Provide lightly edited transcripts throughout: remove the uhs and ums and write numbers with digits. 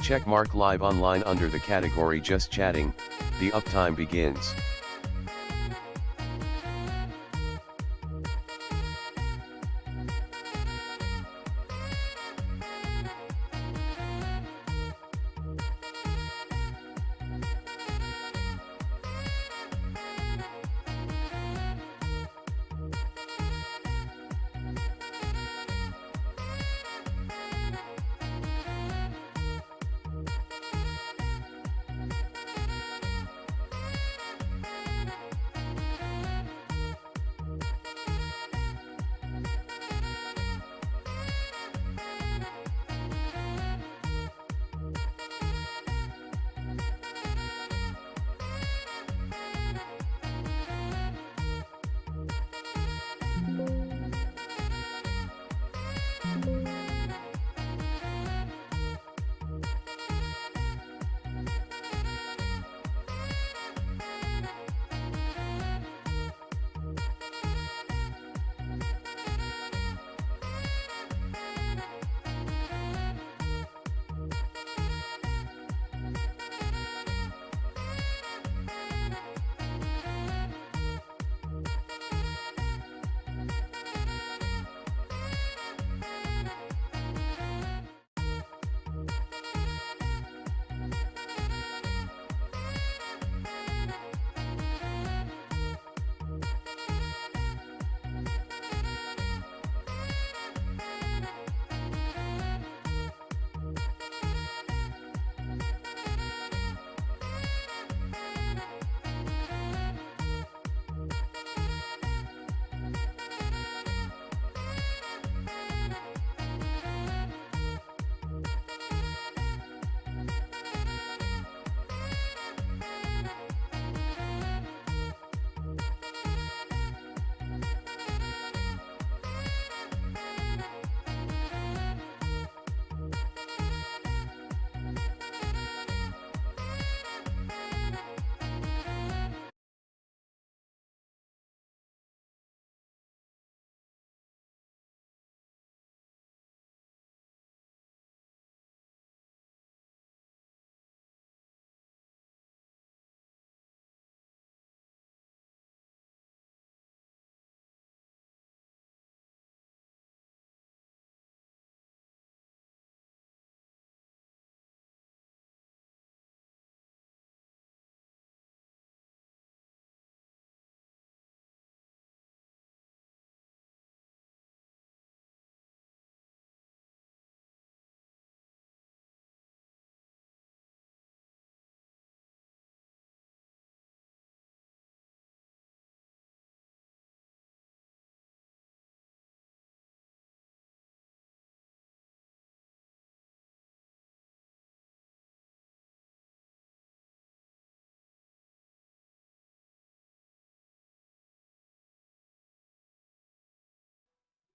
Check mark live online under the category just chatting. The uptime begins.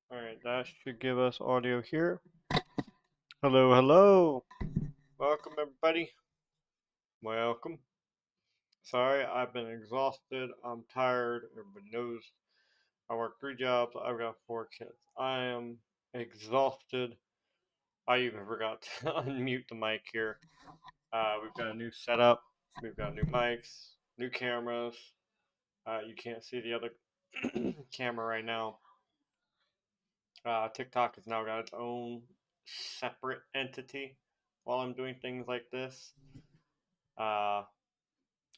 Alright, that should give us audio here. Hello, hello. Welcome, everybody. Welcome. Sorry, I've been exhausted. I'm tired. Everybody knows I work 3 jobs. I've got 4 kids. I am exhausted. I even forgot to unmute the mic here. We've got a new setup. We've got new mics, new cameras. You can't see the other camera right now. TikTok has now got its own separate entity while I'm doing things like this. Uh,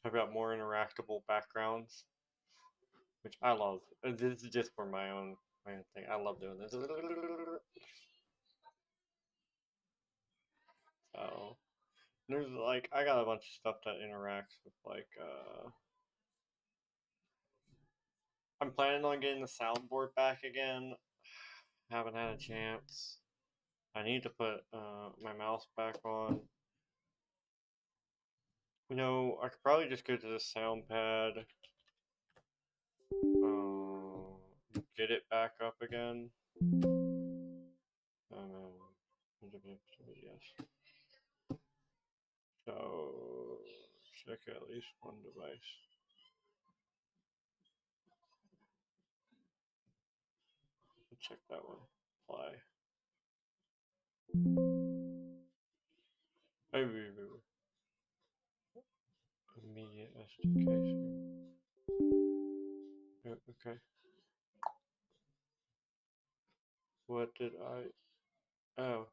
I've got more interactable backgrounds, which I love. This is just for my own thing. I love doing this. So there's like I got a bunch of stuff that interacts with I'm planning on getting the soundboard back again. Haven't had a chance. I need to put my mouse back on. I could probably just go to the sound pad, get it back up again. Yes. So check at least one device. Check that one. Apply. Immediate education. Okay. What did I? Oh.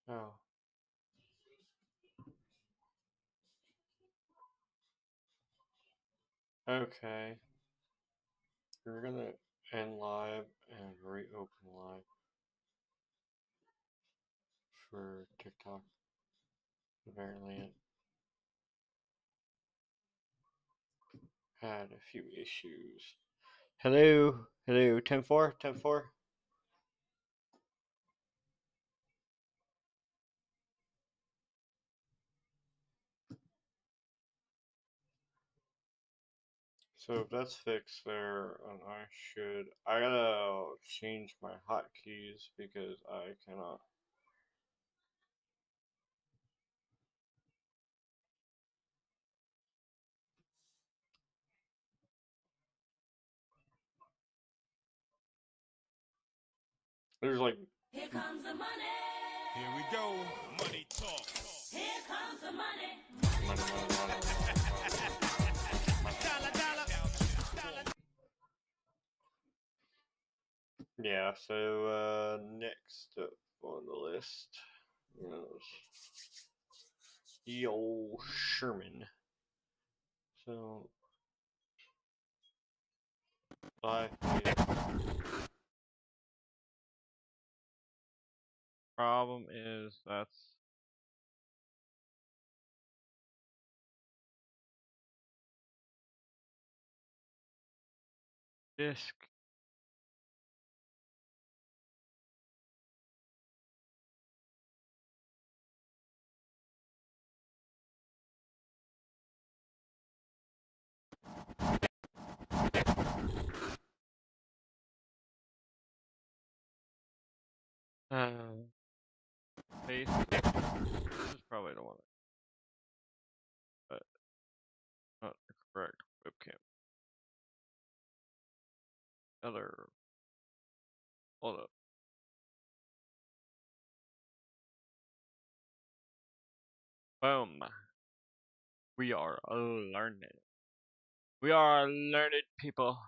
Oh. Okay. We're gonna end live and reopen live for TikTok. Apparently it had a few issues. Hello, hello, 10-4, 10-4. So if that's fixed there, and I gotta change my hotkeys because I cannot. There's like. Here comes the money. Here we go. Money talk. Here comes the money. Dollar, dollar. Yeah, so next up on the list is E.O. Sherman. So, 5 Problem is that's disk. Face. This is probably the one, but not the correct webcam. Other. Hold up. Boom. We are learned. We are learned people.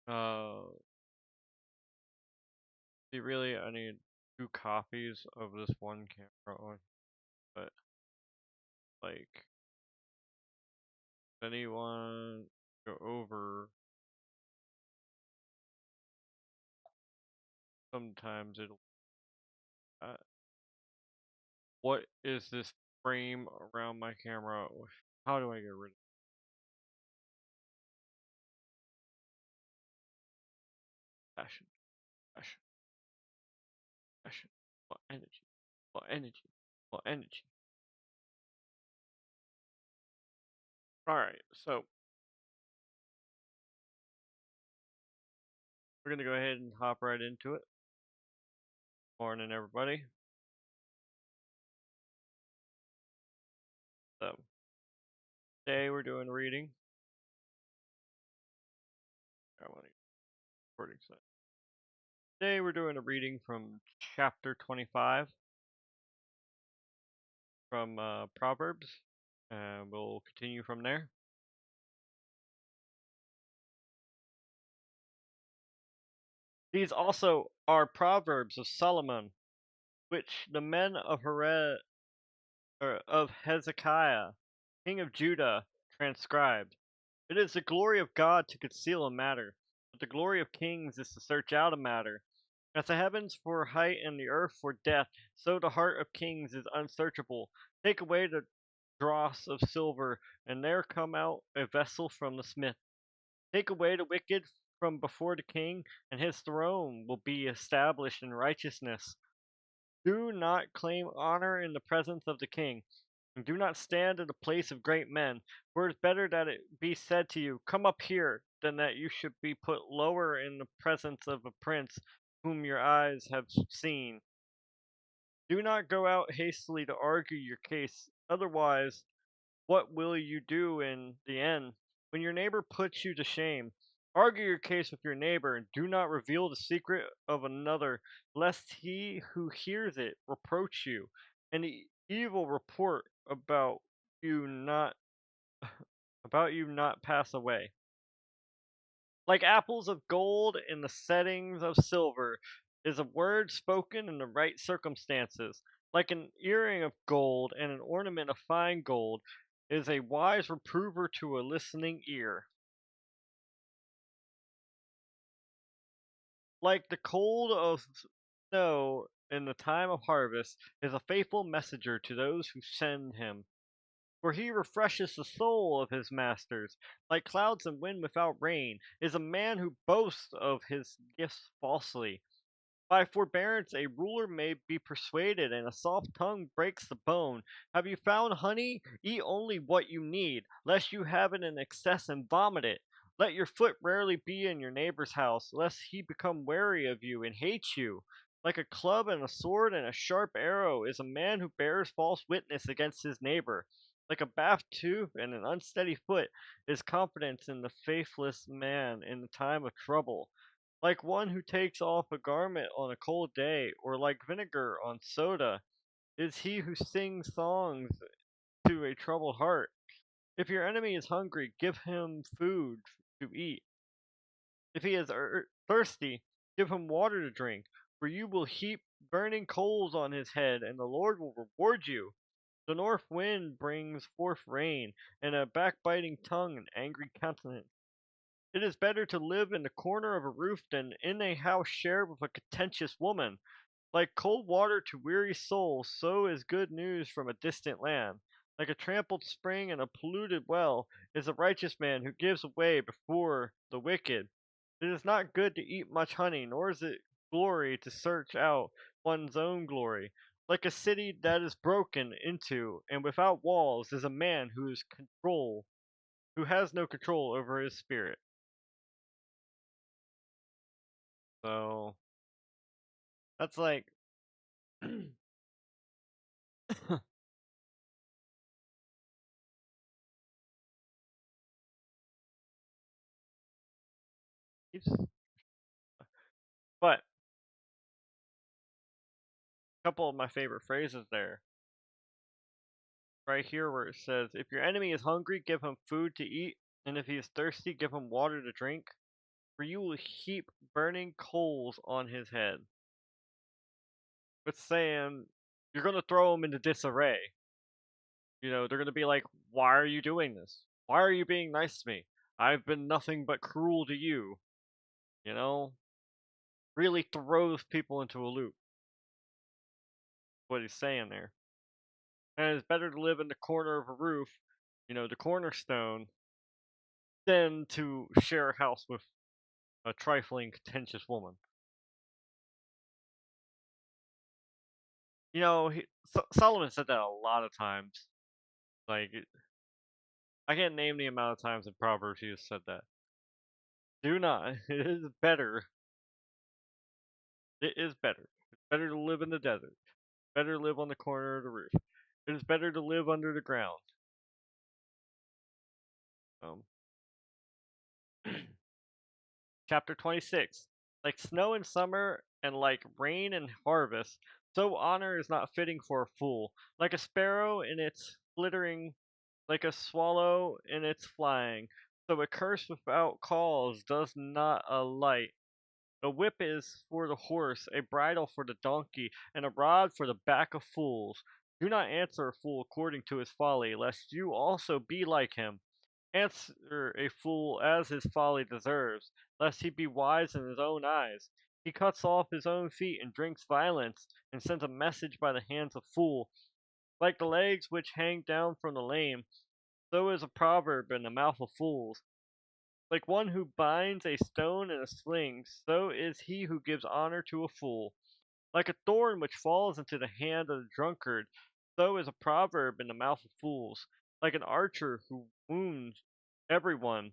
Uh, see, really, I need 2 copies of this one camera on, but like, anyone go over? Sometimes it'll. What is this frame around my camera? How do I get rid of it? Passion, passion, passion. More energy, more energy, more energy. Alright, so we're gonna go ahead and hop right into it. Morning, everybody. So, today we're doing reading. I want to recording set. Today we're doing a reading from chapter 25 from Proverbs, and we'll continue from there. These also are Proverbs of Solomon, which the men of Hezekiah, king of Judah, transcribed. It is the glory of God to conceal a matter, but the glory of kings is to search out a matter. As the heavens for height and the earth for depth, so the heart of kings is unsearchable. Take away the dross of silver, and there come out a vessel from the smith. Take away the wicked from before the king, and his throne will be established in righteousness. Do not claim honor in the presence of the king, and do not stand in the place of great men, for it is better that it be said to you, "Come up here," than that you should be put lower in the presence of a prince whom your eyes have seen. Do not go out hastily to argue your case, otherwise, what will you do in the end? When your neighbor puts you to shame, Argue your case with your neighbor, and do not reveal the secret of another, lest he who hears it reproach you, and the evil report you not about you not pass away. Like apples of gold in the settings of silver is a word spoken in the right circumstances. Like an earring of gold and an ornament of fine gold is a wise reprover to a listening ear. Like the cold of snow in the time of harvest is a faithful messenger to those who send him. For he refreshes the soul of his masters. Like clouds and wind without rain is a man who boasts of his gifts falsely. By forbearance a ruler may be persuaded, and a soft tongue breaks the bone. Have you found honey? Eat only what you need, lest you have it in excess and vomit it. Let your foot rarely be in your neighbor's house, lest he become weary of you and hate you. Like a club and a sword and a sharp arrow is a man who bears false witness against his neighbor. Like a baffed tooth and an unsteady foot is confidence in the faithless man in the time of trouble. Like one who takes off a garment on a cold day, or like vinegar on soda, is he who sings songs to a troubled heart. If your enemy is hungry, give him food to eat. If he is thirsty, give him water to drink, for you will heap burning coals on his head, and the Lord will reward you. The north wind brings forth rain, and a backbiting tongue an angry countenance. It is better to live in the corner of a roof than in a house shared with a contentious woman. Like cold water to weary souls, so is good news from a distant land. Like a trampled spring and a polluted well is a righteous man who gives away before the wicked. It is not good to eat much honey, nor is it glory to search out one's own glory. Like a city that is broken into and without walls is a man who has no control over his spirit. So that's like but a couple of my favorite phrases there. Right here where it says, if your enemy is hungry, give him food to eat, and if he is thirsty, give him water to drink, for you will heap burning coals on his head. It's saying you're gonna throw him into disarray. They're gonna be like, why are you doing this? Why are you being nice to me? I've been nothing but cruel to you. You know? Really throws people into a loop. What he's saying there. And it's better to live in the corner of a roof, the cornerstone, than to share a house with a trifling, contentious woman. Solomon said that a lot of times. Like, I can't name the amount of times in Proverbs he has said that. Do not. It is better. It is better. It's better to live in the desert. Better to live on the corner of the roof. It is better to live under the ground. Um, Chapter 26. Like snow in summer and like rain in harvest, so honor is not fitting for a fool. Like a sparrow in its flittering, like a swallow in its flying, so a curse without cause does not alight. A whip is for the horse, a bridle for the donkey, and a rod for the back of fools. Do not answer a fool according to his folly, lest you also be like him. Answer a fool as his folly deserves, lest he be wise in his own eyes. He cuts off his own feet and drinks violence, and sends a message by the hands of fool. Like the legs which hang down from the lame, so is a proverb in the mouth of fools. Like one who binds a stone in a sling, so is he who gives honor to a fool. Like a thorn which falls into the hand of the drunkard, so is a proverb in the mouth of fools. Like an archer who wounds everyone,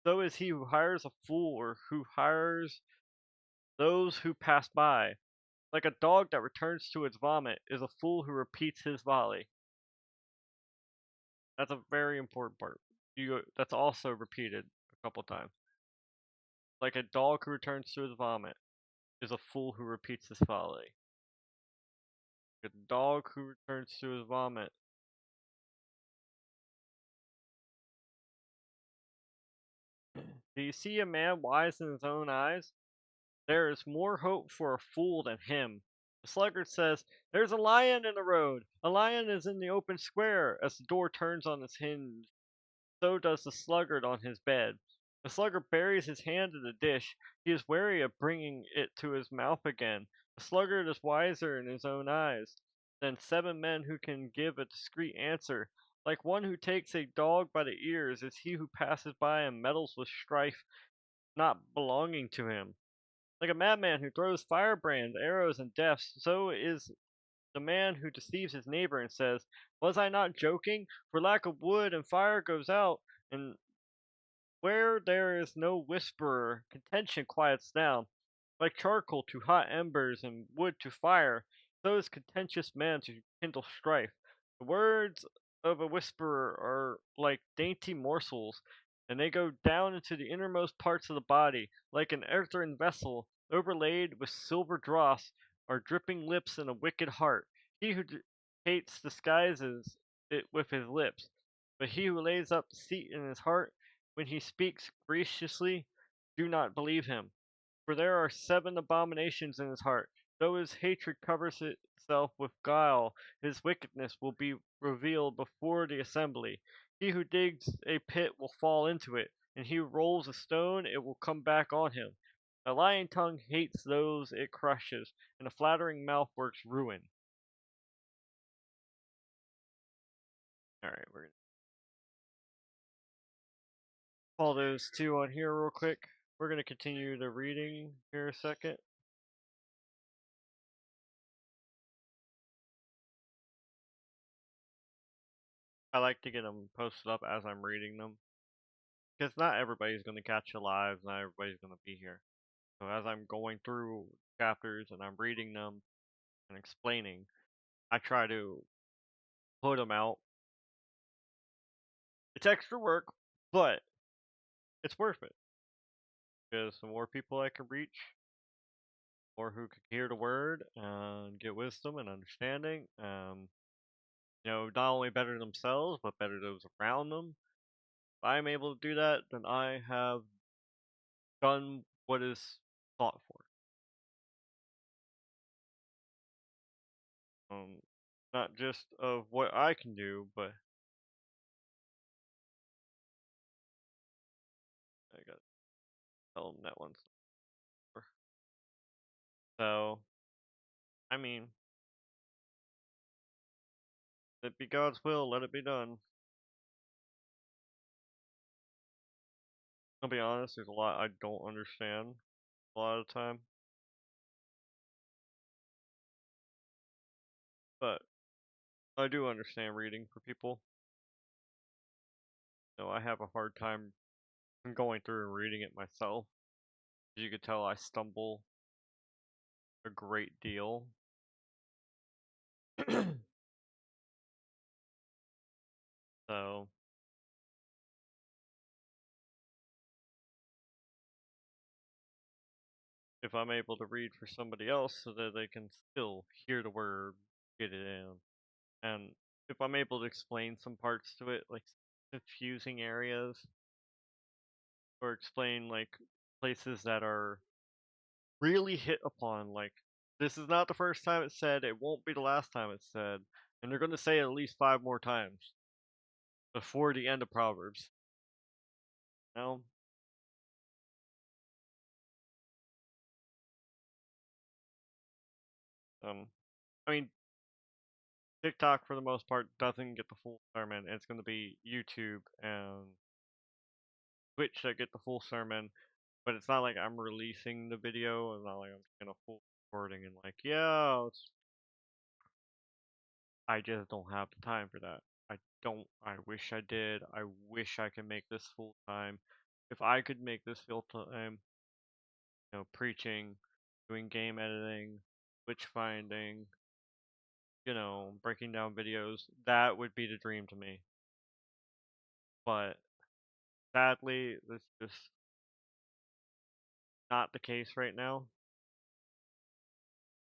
so is he who hires a fool or who hires those who pass by. Like a dog that returns to its vomit is a fool who repeats his volley. That's a very important part. That's also repeated a couple times. Like a dog who returns to his vomit is a fool who repeats his folly. A dog who returns to his vomit. Do you see a man wise in his own eyes? There is more hope for a fool than him. The sluggard says, "There's a lion in the road. A lion is in the open square." As the door turns on its hinge, so does the sluggard on his bed. The sluggard buries his hand in the dish. He is wary of bringing it to his mouth again. The sluggard is wiser in his own eyes than 7 men who can give a discreet answer. Like one who takes a dog by the ears is he who passes by and meddles with strife not belonging to him. Like a madman who throws firebrands, arrows, and deaths, so is the man who deceives his neighbor and says, "Was I not joking? For lack of wood and fire goes out, and where there is no whisperer, contention quiets down. Like charcoal to hot embers and wood to fire, so is contentious man to kindle strife. The words of a whisperer are like dainty morsels, and they go down into the innermost parts of the body, like an earthen vessel overlaid with silver dross, are dripping lips and a wicked heart. He who hates disguises it with his lips, but he who lays up deceit in his heart, when he speaks graciously, do not believe him. For there are 7 abominations in his heart. Though his hatred covers itself with guile, his wickedness will be revealed before the assembly. He who digs a pit will fall into it, and he who rolls a stone, it will come back on him. A lying tongue hates those it crushes, and a flattering mouth works ruin. Alright, we're gonna call those 2 on here real quick. We're gonna continue the reading here a second. I like to get them posted up as I'm reading them, because not everybody's going to catch it live, not everybody's going to be here. So as I'm going through chapters and I'm reading them and explaining, I try to put them out. It's extra work, but it's worth it, because the more people I can reach, more who can hear the word and get wisdom and understanding, not only better themselves, but better those around them. If I'm able to do that, then I have done what is thought for. Not just of what I can do, but I got to tell them that one's over. So, I mean, if it be God's will, let it be done. I'll be honest, there's a lot I don't understand a lot of the time, but I do understand reading for people. I have a hard time going through and reading it myself. As you could tell, I stumble a great deal. So, if I'm able to read for somebody else so that they can still hear the word, get it in, and if I'm able to explain some parts to it, like confusing areas, or explain like places that are really hit upon, like this is not the first time it's said, it won't be the last time it's said, and they're going to say it at least 5 more times before the end of Proverbs. No, um, I mean, TikTok for the most part doesn't get the full sermon. It's going to be YouTube and Twitch that get the full sermon, but it's not like I'm releasing the video. It's not like I'm just gonna full recording and like, yeah, I just don't have the time for that. I don't. I wish I did. I wish I could make this full time. If I could make this full time, preaching, doing game editing, witch finding, breaking down videos, that would be the dream to me. But sadly, this just not the case right now.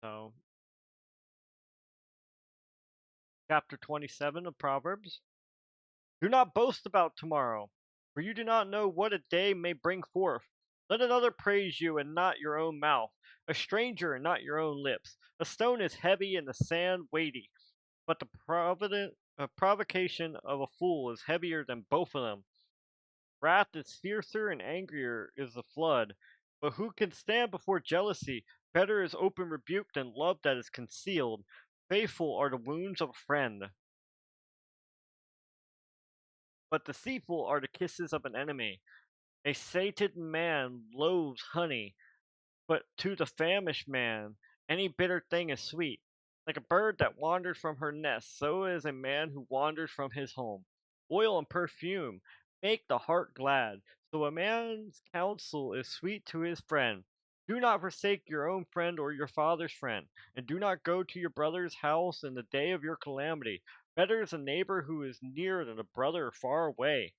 So, chapter 27 of Proverbs. Do not boast about tomorrow, for you do not know what a day may bring forth. Let another praise you and not your own mouth, a stranger and not your own lips. A stone is heavy and the sand weighty, but the provocation of a fool is heavier than both of them. Wrath is fiercer and angrier is the flood, but who can stand before jealousy? Better is open rebuke than love that is concealed. Faithful are the wounds of a friend, but deceitful are the kisses of an enemy. A sated man loathes honey, but to the famished man any bitter thing is sweet. Like a bird that wanders from her nest, so is a man who wanders from his home. Oil and perfume make the heart glad, so a man's counsel is sweet to his friend. Do not forsake your own friend or your father's friend, and do not go to your brother's house in the day of your calamity. Better is a neighbor who is near than a brother far away.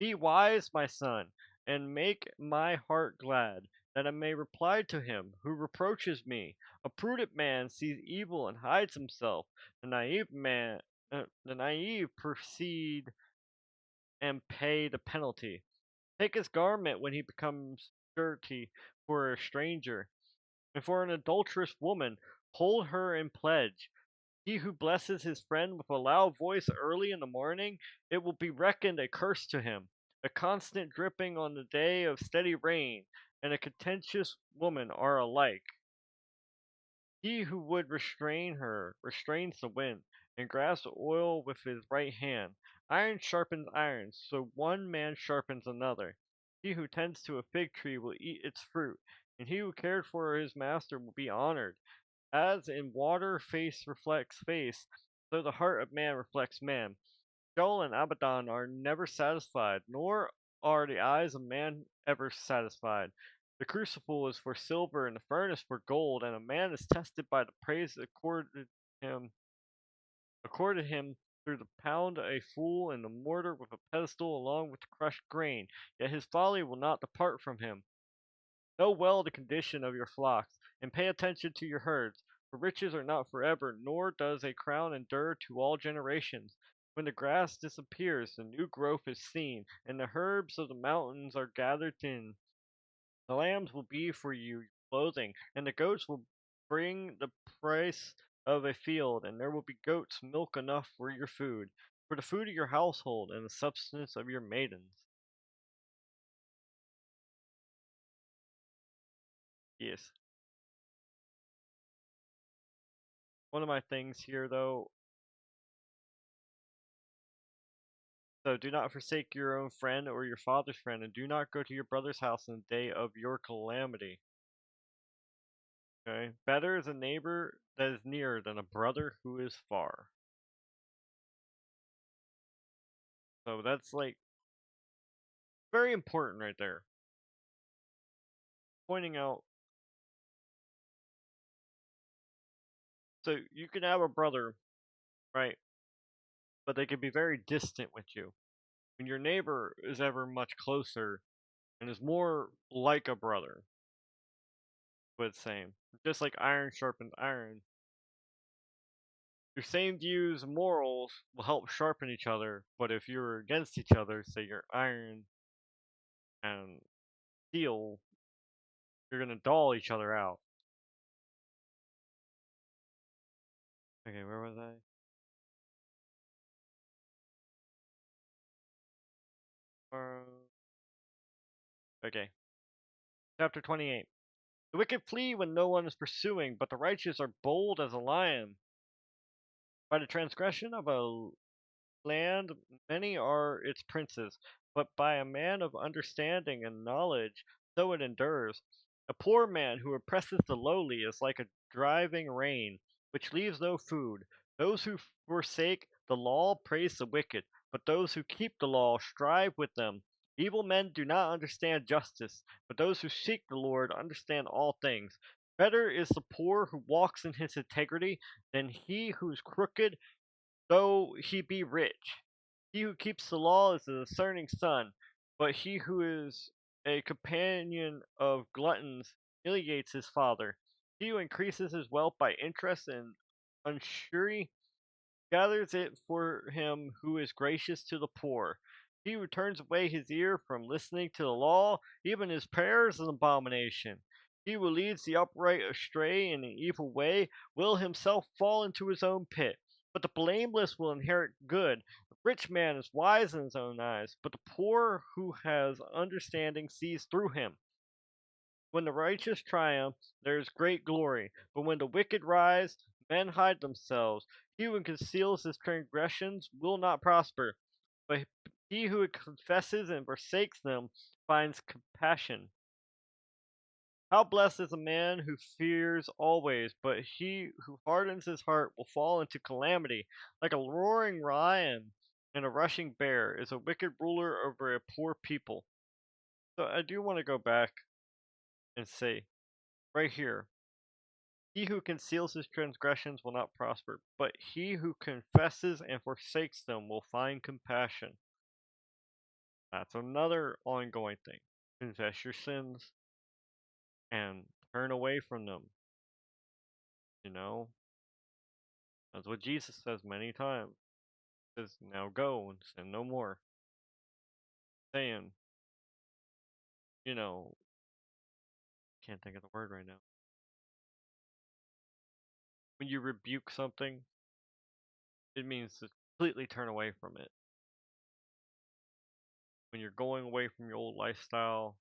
Be wise, my son, and make my heart glad, that I may reply to him who reproaches me. A prudent man sees evil and hides himself. The naive proceed and pay the penalty. Take his garment when he becomes dirty for a stranger, and for an adulterous woman, hold her in pledge. He who blesses his friend with a loud voice early in the morning, it will be reckoned a curse to him. A constant dripping on the day of steady rain, and a contentious woman are alike. He who would restrain her restrains the wind, and grasps oil with his right hand. Iron sharpens iron, so one man sharpens another. He who tends to a fig tree will eat its fruit, and he who cared for his master will be honored. As in water face reflects face, so the heart of man reflects man. Sheol and Abaddon are never satisfied, nor are the eyes of man ever satisfied. The crucible is for silver and the furnace for gold, and a man is tested by the praise him accorded him through the pound a fool and the mortar with a pestle along with the crushed grain, yet his folly will not depart from him. Know well the condition of your flocks, and pay attention to your herds, for riches are not forever, nor does a crown endure to all generations. When the grass disappears, the new growth is seen, and the herbs of the mountains are gathered in. The lambs will be for you clothing, and the goats will bring the price of a field, and there will be goats' milk enough for your food, for the food of your household, and the substance of your maidens. Yes. One of my things here, though, so do not forsake your own friend or your father's friend, and do not go to your brother's house in the day of your calamity. Okay? Better is a neighbor that is near than a brother who is far. So that's like very important right there. Pointing out, so you can have a brother, right? But they can be very distant with you. When your neighbor is ever much closer and is more like a brother, but same. Just like iron sharpens iron, your same views and morals will help sharpen each other, but if you're against each other, say you're iron and steel, you're gonna dull each other out. Okay, where was I? Okay, chapter 28. The wicked flee when no one is pursuing, but the righteous are bold as a lion. By the transgression of a land many are its princes, but by a man of understanding and knowledge so it endures. A poor man who oppresses the lowly is like a driving rain, which leaves no food. Those who forsake the law praise the wicked, but those who keep the law strive with them. Evil men do not understand justice, but those who seek the Lord understand all things. Better is the poor who walks in his integrity than he who is crooked though he be rich. He who keeps the law is a discerning son, but he who is A companion of gluttons humiliates his father. He who increases his wealth by interest and usury gathers it for him who is gracious to the poor. He who turns away his ear from listening to the law, even his prayers, is an abomination. He who leads the upright astray in an evil way will himself fall into his own pit. But the blameless will inherit good. The rich man is wise in his own eyes, but the poor who has understanding sees through him. When the righteous triumph, there is great glory. But when the wicked rise, men hide themselves. He who conceals his transgressions will not prosper, but he who confesses and forsakes them finds compassion. How blessed is a man who fears always, but he who hardens his heart will fall into calamity. Like a roaring lion and a rushing bear is a wicked ruler over a poor people. So I do want to go back and say, right here, he who conceals his transgressions will not prosper, but he who confesses and forsakes them will find compassion. That's another ongoing thing. Confess your sins and turn away from them. You know, that's what Jesus says many times. He says, now go and sin no more. Saying, you know, can't think of the word right now. When you rebuke something, it means to completely turn away from it. When you're going away from your old lifestyle,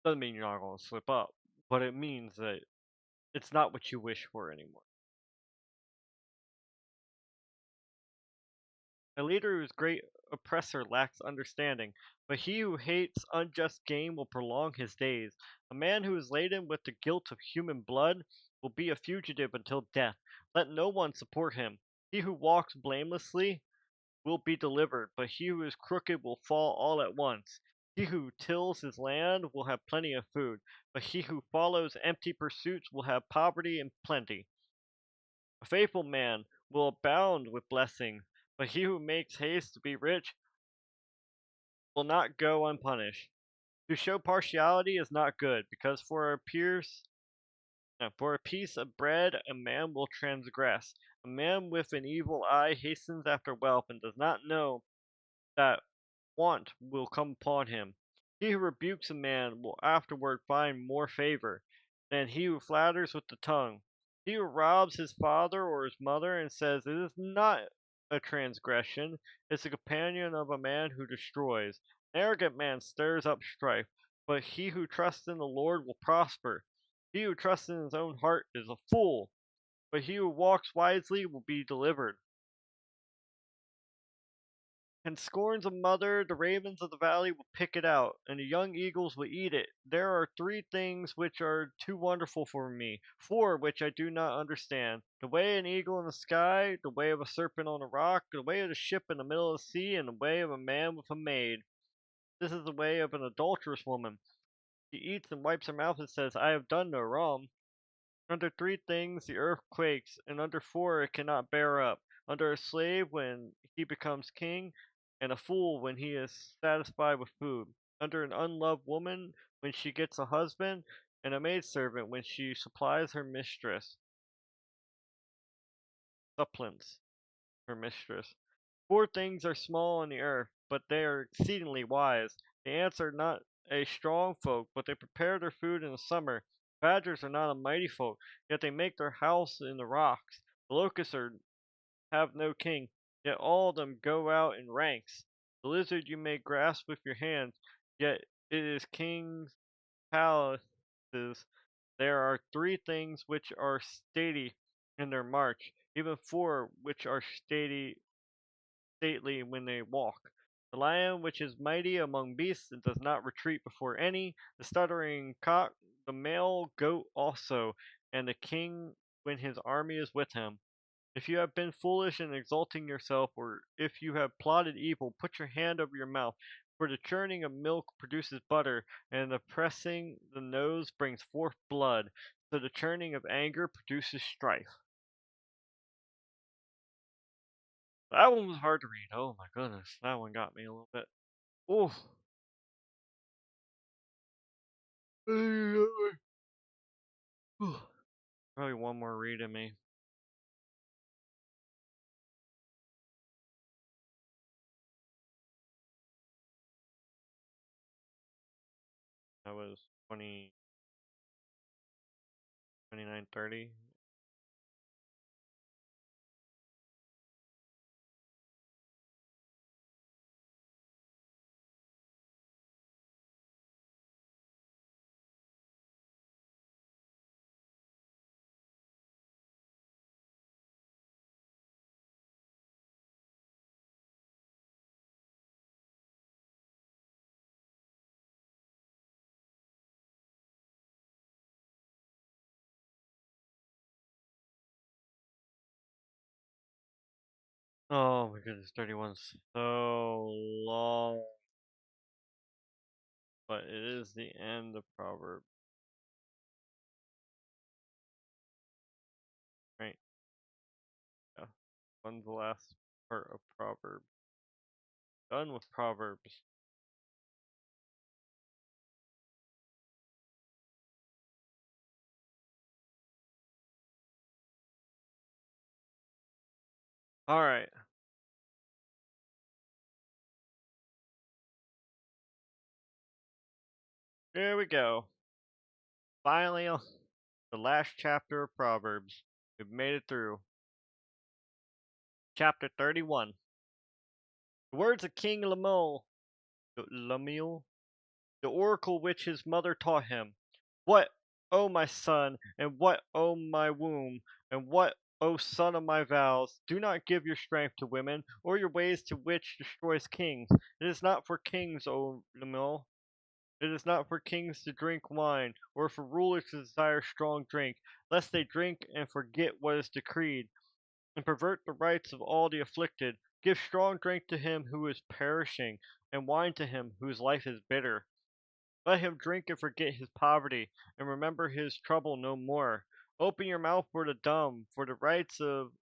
doesn't mean you're not going to slip up, but it means that it's not what you wish for anymore. A leader whose great oppressor lacks understanding, but he who hates unjust gain will prolong his days. A man who is laden with the guilt of human blood will be a fugitive until death. Let no one support him. He who walks blamelessly will be delivered, but he who is crooked will fall all at once. He who tills his land will have plenty of food, but he who follows empty pursuits will have poverty and plenty. A faithful man will abound with blessings, but he who makes haste to be rich will not go unpunished. To show partiality is not good, because for a piece of bread a man will transgress. A man with an evil eye hastens after wealth and does not know that want will come upon him. He who rebukes a man will afterward find more favor than he who flatters with the tongue. He who robs his father or his mother and says, it is not a transgression, is the companion of a man who destroys. An arrogant man stirs up strife, but he who trusts in the Lord will prosper. He who trusts in his own heart is a fool, but he who walks wisely will be delivered. And scorns a mother, the ravens of the valley will pick it out, and the young eagles will eat it. There are three things which are too wonderful for me, four which I do not understand. The way of an eagle in the sky, the way of a serpent on a rock, the way of a ship in the middle of the sea, and the way of a man with a maid. This is the way of an adulterous woman. She eats and wipes her mouth and says, I have done no wrong. Under three things the earth quakes, and under four it cannot bear up. Under a slave when he becomes king, and a fool when he is satisfied with food. Under an unloved woman when she gets a husband, and a maidservant when she supplies her mistress. Supplants her mistress. Four things are small on the earth, but they are exceedingly wise. The ants are not a strong folk, but they prepare their food in the summer. Badgers are not a mighty folk, yet they make their house in the rocks. The locusts have no king, yet all of them go out in ranks. The lizard you may grasp with your hands, yet it is king's palaces. There are three things which are steady in their march, even four which are stately when they walk. The lion which is mighty among beasts and does not retreat before any, the stuttering cock, the male goat also, and the king when his army is with him. If you have been foolish in exalting yourself, or if you have plotted evil, put your hand over your mouth. For the churning of milk produces butter, and the pressing the nose brings forth blood. So the churning of anger produces strife. That one was hard to read. Oh my goodness, that one got me a little bit. Oof. Probably one more read in me. That was 20, 29:30. Oh my goodness, 31's so long. But it is the end of Proverbs, right? Yeah. When's the last part of Proverbs? Done with Proverbs. Alright. Here we go. Finally, the last chapter of Proverbs. We've made it through. Chapter 31. The words of King Lemuel, the oracle which his mother taught him. What, O my son, and what, O my womb, and what, O son of my vows? Do not give your strength to women, or your ways to which destroys kings. It is not for kings, O Lemuel. It is not for kings to drink wine, or for rulers to desire strong drink, lest they drink and forget what is decreed, and pervert the rights of all the afflicted. Give strong drink to him who is perishing, and wine to him whose life is bitter. Let him drink and forget his poverty, and remember his trouble no more. Open your mouth for the dumb, for the rights of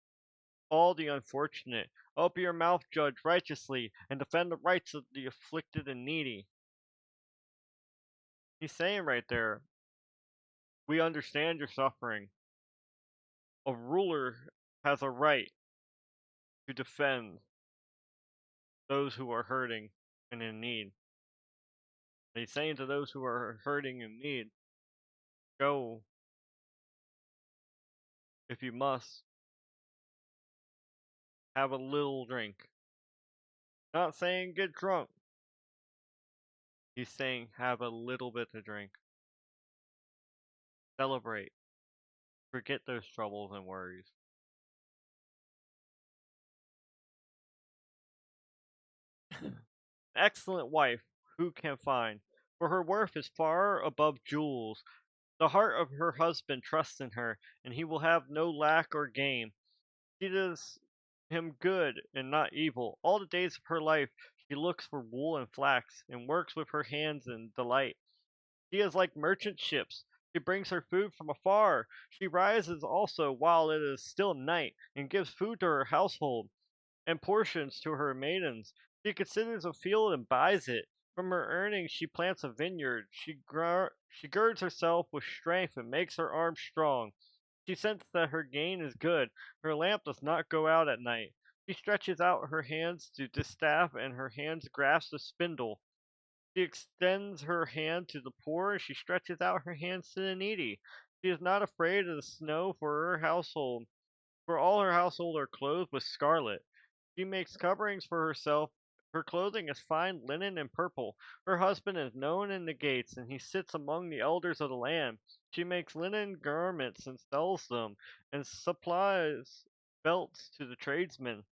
all the unfortunate. Open your mouth, judge righteously, and defend the rights of the afflicted and needy. He's saying right there, we understand your suffering. A ruler has a right to defend those who are hurting and in need. And he's saying to those who are hurting and in need, go, if you must, have a little drink. Not saying get drunk. He's saying have a little bit to drink. Celebrate. Forget those troubles and worries. Excellent wife, who can find? For her worth is far above jewels. The heart of her husband trusts in her, and he will have no lack or gain. She does him good and not evil. All the days of her life she looks for wool and flax, and works with her hands in delight. She is like merchant ships. She brings her food from afar. She rises also while it is still night, and gives food to her household, and portions to her maidens. She considers a field and buys it. From her earnings she plants a vineyard. She girds herself with strength and makes her arms strong. She senses that her gain is good. Her lamp does not go out at night. She stretches out her hands to distaff, and her hands grasp the spindle. She extends her hand to the poor, and she stretches out her hands to the needy. She is not afraid of the snow for her household, for all her household are clothed with scarlet. She makes coverings for herself. Her clothing is fine linen and purple. Her husband is known in the gates, and he sits among the elders of the land. She makes linen garments and sells them, and supplies belts to the tradesmen.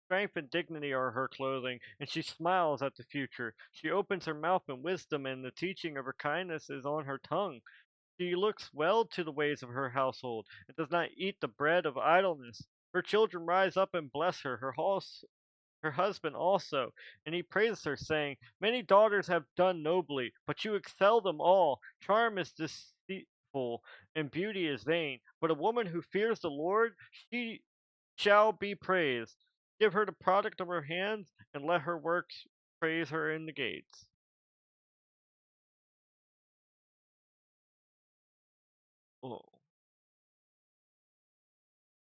Strength and dignity are her clothing, and she smiles at the future. She opens her mouth in wisdom, and the teaching of her kindness is on her tongue. She looks well to the ways of her household, and does not eat the bread of idleness. Her children rise up and bless her, her husband also, and he praises her, saying, Many daughters have done nobly, but you excel them all. Charm is deceitful, and beauty is vain, but a woman who fears the Lord, she shall be praised. Give her the product of her hands, and let her works praise her in the gates. Oh,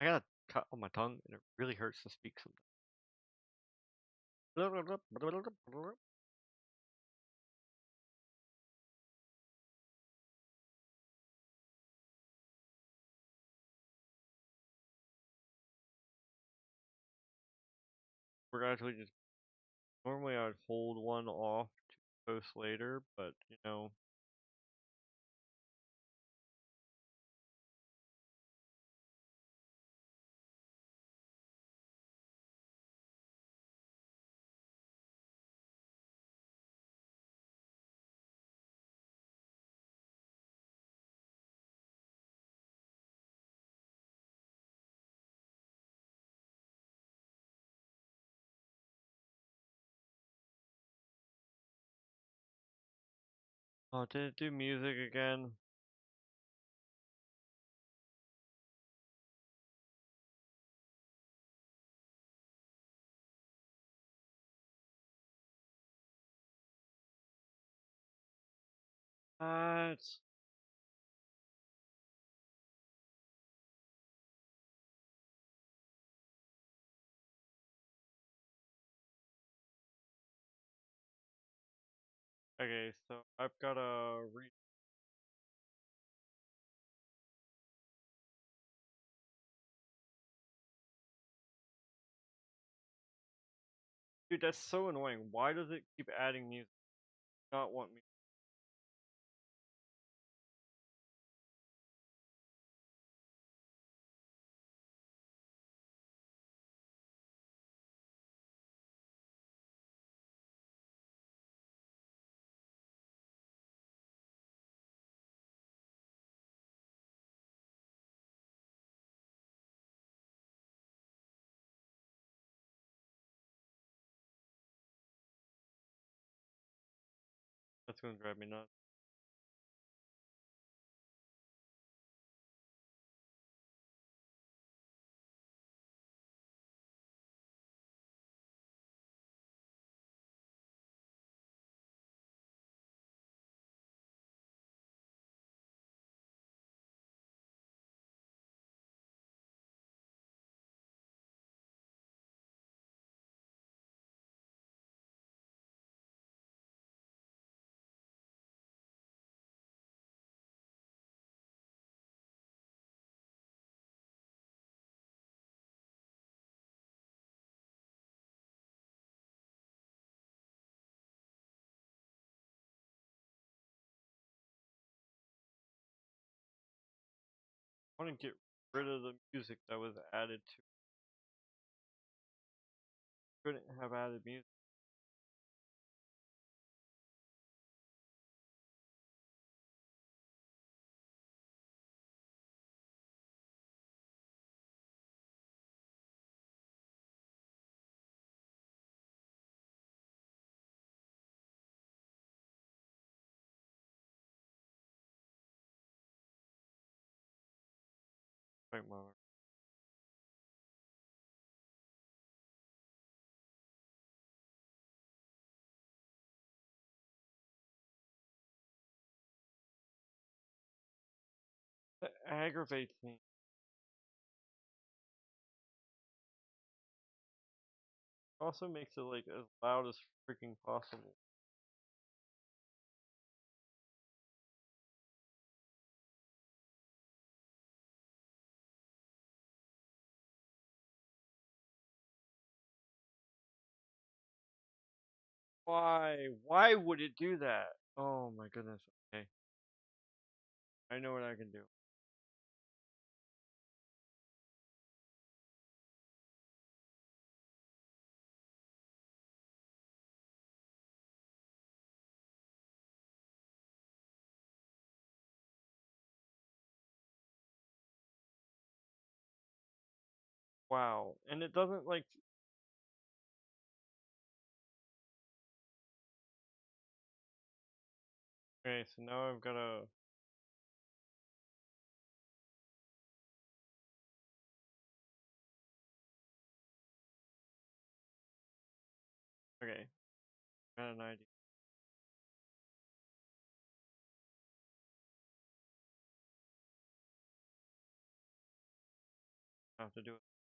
I got a cut on my tongue, and it really hurts to speak sometimes. We're actually just normally I'd hold one off to post later, but you know, oh, did it do music again? It's okay. So I've got a read. Dude, that's so annoying. Why does it keep adding music? Not want me. That's gonna drive me nuts. I want to get rid of the music that was added to. Couldn't have added music. Wait, that aggravates me. Also makes it like as loud as freaking possible. Why? Why would it do that? Oh my goodness. Okay. I know what I can do. Wow. And it doesn't like. Okay, so now I've got to. Okay. Got an idea. Have to do it.